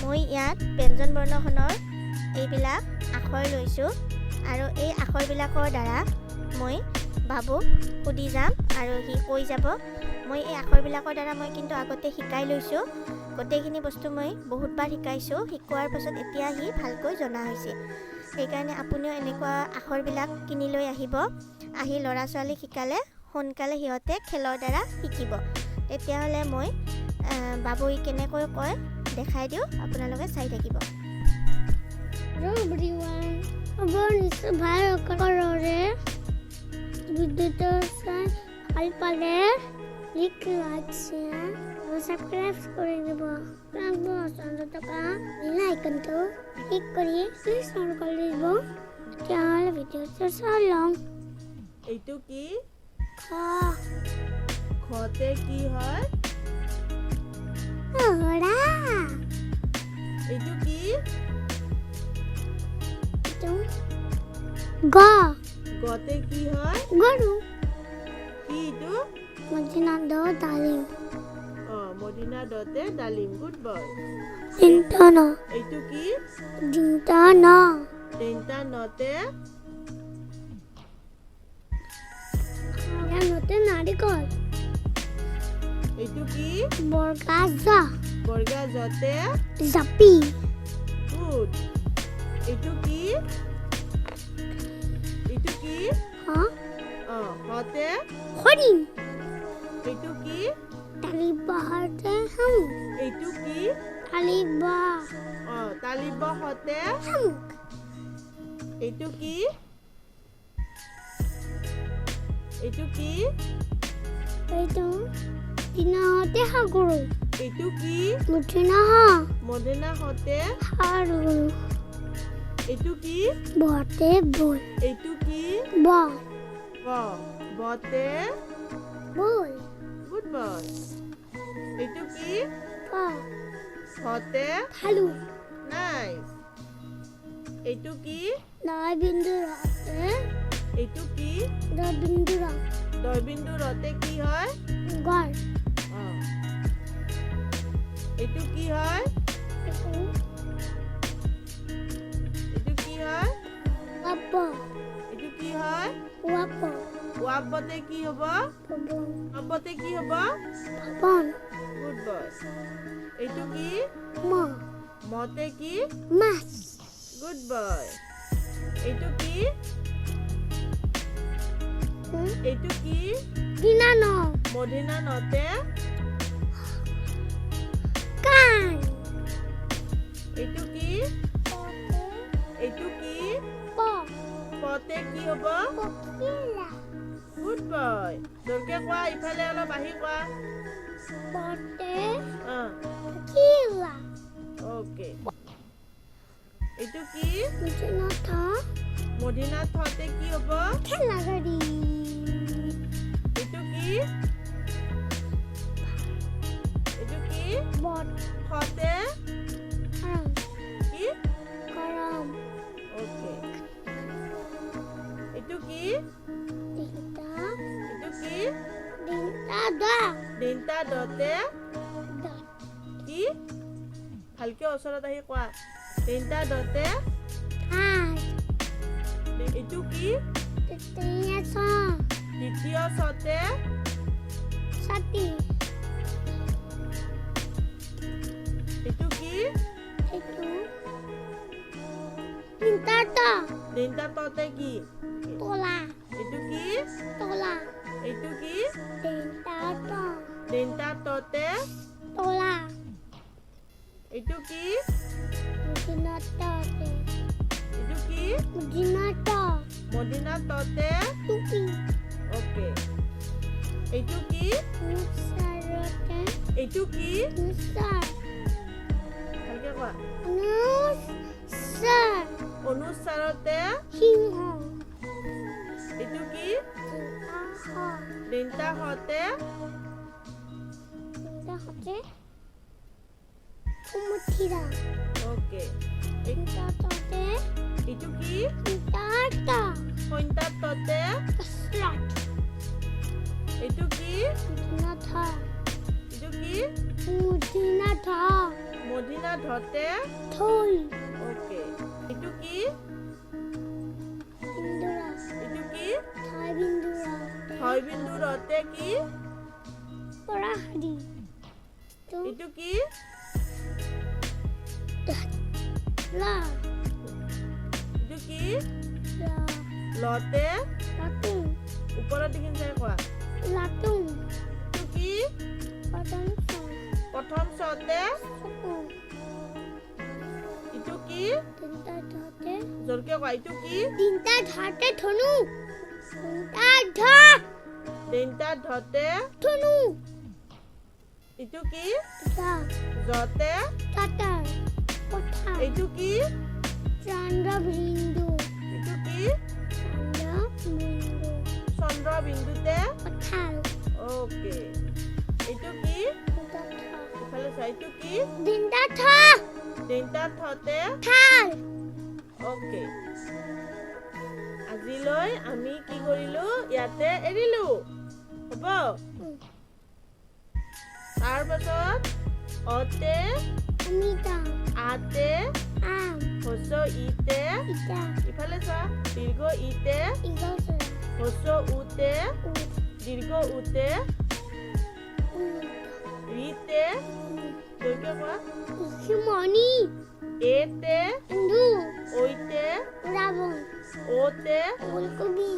মই ইয়াত ব্যঞ্জন বৰ্ণখনৰ এইবিলাক আখৰ লৈছোঁ আৰু এই আখৰবিলাকৰ দ্বাৰা মই বাবুক সুধি যাম আৰু সি কৈ যাব। মই এই আখৰবিলাকৰ দ্বাৰা মই কিন্তু আগতে শিকাই লৈছোঁ। গোটেইখিনি বস্তু মই বহুতবাৰ শিকাইছোঁ। শিকোৱাৰ পাছত এতিয়া সি ভালকৈ জনা হৈছে। সেইকাৰণে আপুনিও এনেকুৱা আখৰবিলাক কিনি লৈ আহিব। আহি ল'ৰা ছোৱালীক শিকালে সোনকালে সিহঁতে খেলৰ দ্বাৰা শিকিব। তেতিয়াহ'লে মই বাবুই কেনেকৈ কয় দেখাই দিওঁ, আপোনালোকে চাই থাকিব। ভাল পালে সাবস্ক্ৰাইব কৰি দিব। আইকনটো ক্লিক কৰি প্লিজ অন কৰি দিব। তেতিয়াহ'লে ভিডিঅ'টো চাই লওঁ। এইটো কি? খতে কি হয়? ঘোঁৰা। এইটো কি? গতে কি হয়? গৰু। কি এইটো? ডালিম। মদিনা দতে ডালিম। Good boy. এইটো কি? তিনটা নতে নাৰিকল। এইটো কি? বৰ্গা জতে জাপি। গুড। এইটো কি? হতে হৰিণ। এইটো কি? তালিবাহতে শামুক। এইটো কি? তালিব হতে শামুক। এইটো কি? দিনাহতে সাগৰ। এইটো কি? মদিনা হতে সাগৰ। এইটো কি? বতে বল। এইটো কি? বতে বল। Good boy. এইটো কি? হতে ভালু। নাইস। এইটো কি? এইটো কি? দবিন্দু ৰতে কি হয়? গড়। এইটো কি হয়? এইটো কি হয়? এইটো কি হয়? ওয়াবতে কি হ'ব? ওয়াবতে কি হ'ব? Good boy. এইটো কি? মতে কি? মাছ। Good boy. এইটো কি? এইটো কি? মদিনা নতে কাণ। এইটো কি? পতে কি হ'ব? Good boy. জোৰকে কোৱা, ইফালে অলপ আহি কোৱা। ওকে। এইটো কি? মদিনা থতে কি হ'ব? খেলা গাড়ী। এইটো কি? থতে কি? ওকে। এইটো কি? তিনটা দতে কি? ভালকে ওচৰত আহি কোৱা। তিনটা দতে এইটো কি? দ্বিতীয় ছতে এইটো কি? তিনটা ততে কি? এইটো কি? এইটো কি? তিনটা ততে এইটো কি? এইটো কি? মদিনা ততে ওকে। এইটো কি? এইটো কি? ভালকে কোৱা। অনুস্বাৰতে সিংহ। এইটো কি? তিনটা হতে ওকে। এইটো কি? সন্তাৰ ততে এইটো কি? এইটো কি? মধিনা ধতে থৈ ওকে এইটো কি বিন্দুৰা এইটো কি থৈ বিন্দুৰা হয় বিন্দু ৰতে কি পৰা হাৰি তো এইটো কি লা এইটো কি লা লতে লাতুং ওপৰত দেখিন চাই কোৱা লাতুং এইটো কি পতন প্ৰথম চতে চকু এইটো কি তিনটা ধতে জোৰকে কোৱা এইটো কি তিনটা ধতে ধনু তিনটা তিনটা ধতে ধনু এইটো কি তা জতে টাটাৰ কথা এইটো কি চন্দ্ৰ বিন্দু এইটো কি চন্দ্ৰ চন্দ্ৰ বিন্দু বিন্দুতে কঁঠাল ওকে এইটো কি তিনটা থ ইফালে চোৱা এইটো কি তিনটা থ তিনটা থতে থাল ওকে আজিলৈ আমি কি কৰিলো ইয়াতে এৰিলো হ'ব তাৰ পাছত অতে অমিতা আতে আম হস্য ইতে ইটা ইফালে চোৱা দীৰ্ঘ ইতে ইগলচৰা হস্য উতে উট দীৰ্ঘ উতে ৰিতে জোৰকে কোৱা শিমনি এতে ইন্দু ঐতে ৰাবণ ওতে ওলকবি